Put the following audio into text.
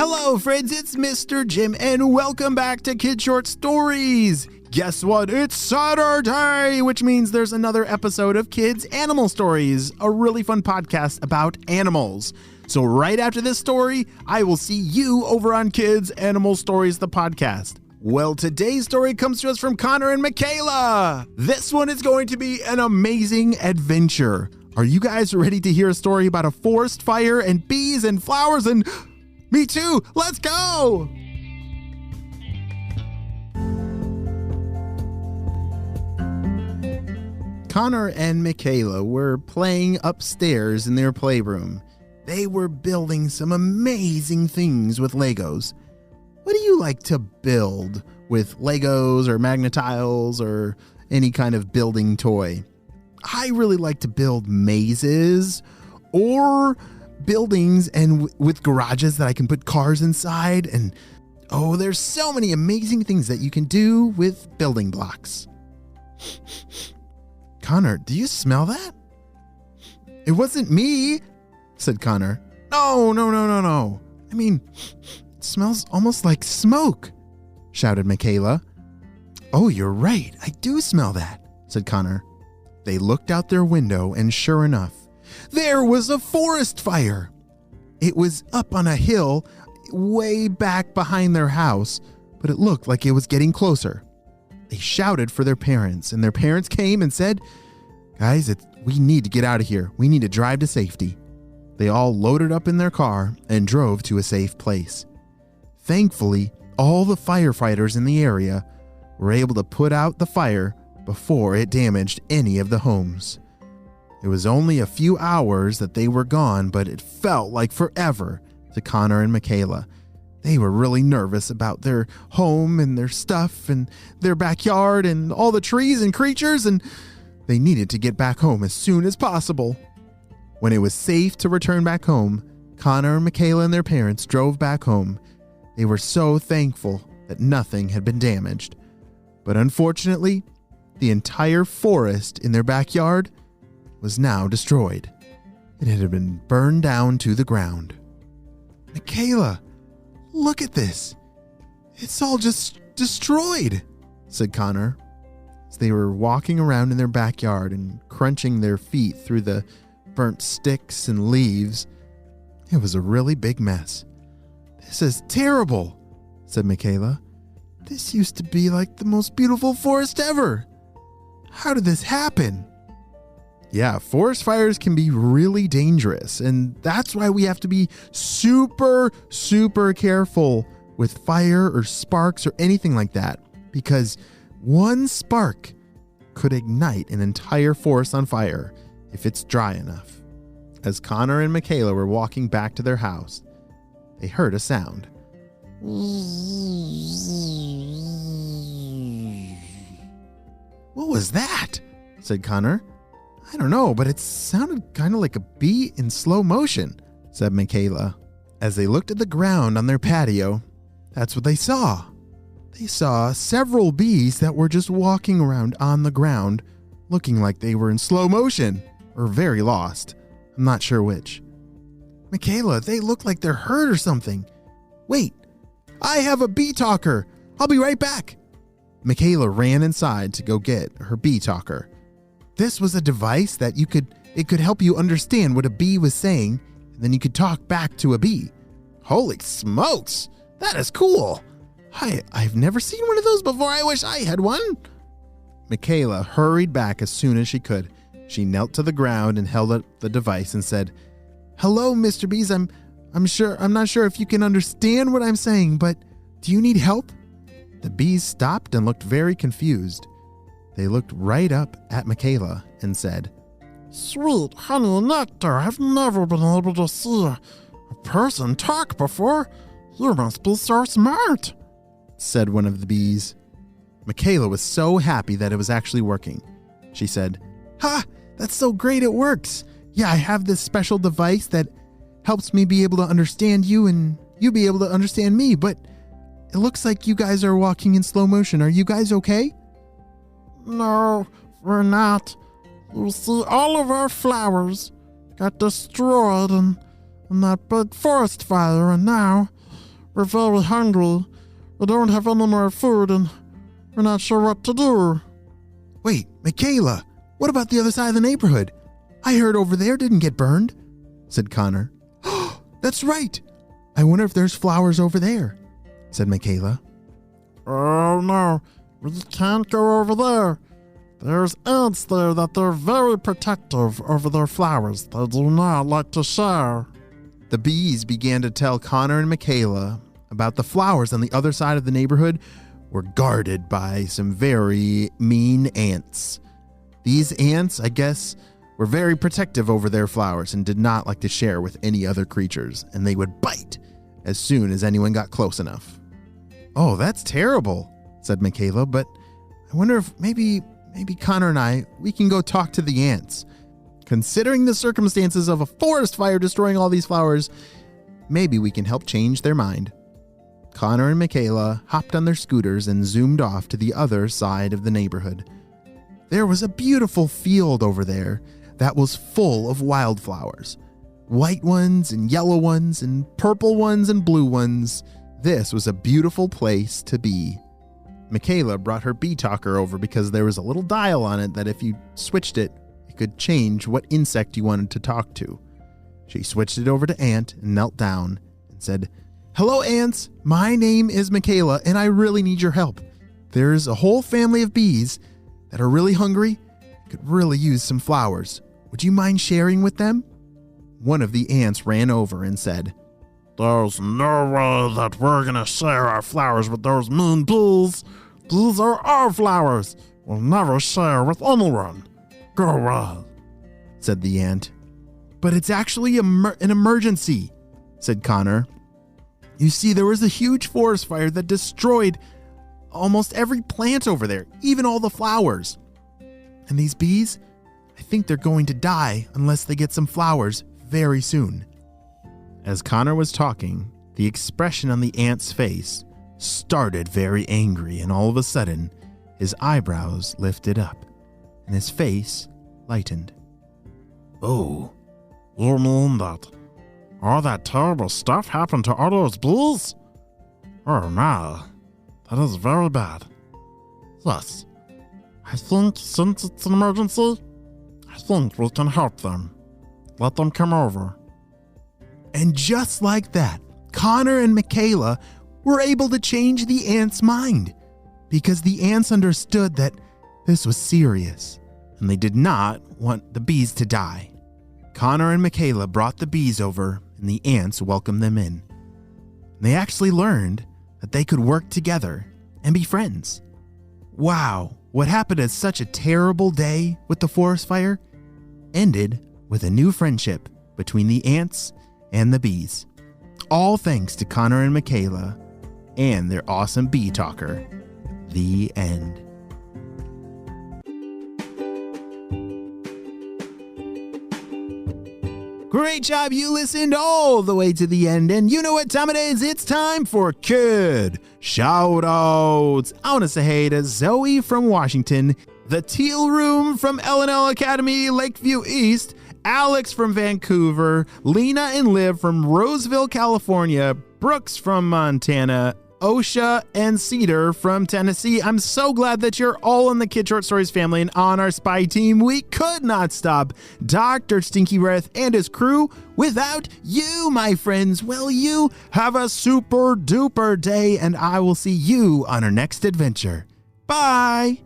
Hello friends, it's Mr. Jim and welcome back to Kid Short Stories. Guess what? It's Saturday, which means there's another episode of Kids Animal Stories, a really fun podcast about animals. So right after this story, I will see you over on Kids Animal Stories, the podcast. Well, today's story comes to us from Connor and Michaela. This one is going to be an amazing adventure. Are you guys ready to hear a story about a forest fire and bees and flowers and... Me too! Let's go! Connor and Michaela were playing upstairs in their playroom. They were building some amazing things with Legos. What do you like to build with Legos or Magnetiles or any kind of building toy? I really like to build mazes or buildings and with garages that I can put cars inside. And there's so many amazing things that you can do with building blocks. Connor, do you smell that? It wasn't me, said Connor. No. I mean, it smells almost like smoke, shouted Michaela. Oh, you're right. I do smell that, said Connor. They looked out their window and sure enough, there was a forest fire. It was up on a hill way back behind their house, but it looked like it was getting closer. They shouted for their parents, and their parents came and said, Guys, we need to get out of here. We need to drive to safety. They all loaded up in their car and drove to a safe place. Thankfully, all the firefighters in the area were able to put out the fire before it damaged any of the homes. It was only a few hours that they were gone, but it felt like forever to Connor and Michaela. They were really nervous about their home and their stuff and their backyard and all the trees and creatures, and they needed to get back home as soon as possible. When it was safe to return back home, Connor and Michaela and their parents drove back home. They were so thankful that nothing had been damaged. But unfortunately, the entire forest in their backyard was now destroyed. It had been burned down to the ground. Michaela, look at this. It's all just destroyed, said Connor, as they were walking around in their backyard and crunching their feet through the burnt sticks and leaves. It was a really big mess. This is terrible, said Michaela. This used to be like the most beautiful forest ever. How did this happen? Yeah, forest fires can be really dangerous, and that's why we have to be super careful with fire or sparks or anything like that, because one spark could ignite an entire forest on fire if it's dry enough. As Connor and Michaela were walking back to their house, they heard a sound. What was that? Said Connor. I don't know, but it sounded kind of like a bee in slow motion, said Michaela. As they looked at the ground on their patio, that's what they saw. They saw several bees that were just walking around on the ground, looking like they were in slow motion or very lost. I'm not sure which. Michaela, they look like they're hurt or something. Wait, I have a bee talker. I'll be right back. Michaela ran inside to go get her bee talker. This was a device that it could help you understand what a bee was saying, and then you could talk back to a bee. Holy smokes, that is cool. I've never seen one of those before. I wish I had one. Michaela hurried back as soon as she could. She knelt to the ground and held up the device and said, Hello, Mr. Bees. I'm not sure if you can understand what I'm saying, but do you need help? The bees stopped and looked very confused. They looked right up at Michaela and said, Sweet honey nectar, I've never been able to see a person talk before. You must be so smart, said one of the bees. Michaela was so happy that it was actually working. She said, Ha! That's so great it works. Yeah, I have this special device that helps me be able to understand you and you be able to understand me, but it looks like you guys are walking in slow motion. Are you guys okay? No, we're not. You see, all of our flowers got destroyed in that big forest fire, and now We're very hungry. We don't have any more food and we're not sure what to do. Wait, Michaela, what about the other side of the neighborhood? I heard over there didn't get burned, said Connor. That's right. I wonder if there's flowers over there, said Michaela. Oh no, we can't go over there. There's ants there that they're very protective over their flowers. They do not like to share. The bees began to tell Connor and Michaela about the flowers on the other side of the neighborhood were guarded by some very mean ants. These ants, I guess, were very protective over their flowers and did not like to share with any other creatures, and they would bite as soon as anyone got close enough. Oh, that's terrible, said Michaela, but I wonder if maybe Connor and I, we can go talk to the ants. Considering the circumstances of a forest fire destroying all these flowers, maybe we can help change their mind. Connor and Michaela hopped on their scooters and zoomed off to the other side of the neighborhood. There was a beautiful field over there that was full of wildflowers. White ones and yellow ones and purple ones and blue ones. This was a beautiful place to be. Michaela brought her bee talker over because there was a little dial on it that if you switched it, it could change what insect you wanted to talk to. She switched it over to Ant and knelt down and said, "Hello, ants. My name is Michaela, and I really need your help. There's a whole family of bees that are really hungry, could really use some flowers. Would you mind sharing with them?" One of the ants ran over and said, "There's no way that we're gonna share our flowers with those mean bees. These are our flowers. We'll never share with anyone. Go away," said the ant. "But it's actually an emergency," said Connor. "You see, there was a huge forest fire that destroyed almost every plant over there, even all the flowers. And these bees, I think they're going to die unless they get some flowers very soon." As Connor was talking, the expression on the ant's face started very angry, and all of a sudden, his eyebrows lifted up, and his face lightened. "Oh, you mean that all that terrible stuff happened to all those bees? Oh no, that is very bad. Yes, I think since it's an emergency, I think we can help them. Let them come over." And just like that, Connor and Michaela were able to change the ant's mind because the ants understood that this was serious and they did not want the bees to die. Connor and Michaela brought the bees over and the ants welcomed them in. They actually learned that they could work together and be friends. Wow, what happened as such a terrible day with the forest fire ended with a new friendship between the ants and the bees. All thanks to Connor and Michaela and their awesome bee talker. The end. Great job, you listened all the way to the end, and you know what time it is. It's time for Kid Shoutouts. I want to say hey to Zoe from Washington, the Teal Room from L&L Academy, Lakeview East, Alex from Vancouver, Lena and Liv from Roseville, California, Brooks from Montana, Osha and Cedar from Tennessee. I'm so glad that you're all in the Kid Short Stories family and on our spy team. We could not stop Dr. Stinky Breath and his crew without you, my friends. Well, you have a super duper day, and I will see you on our next adventure. Bye.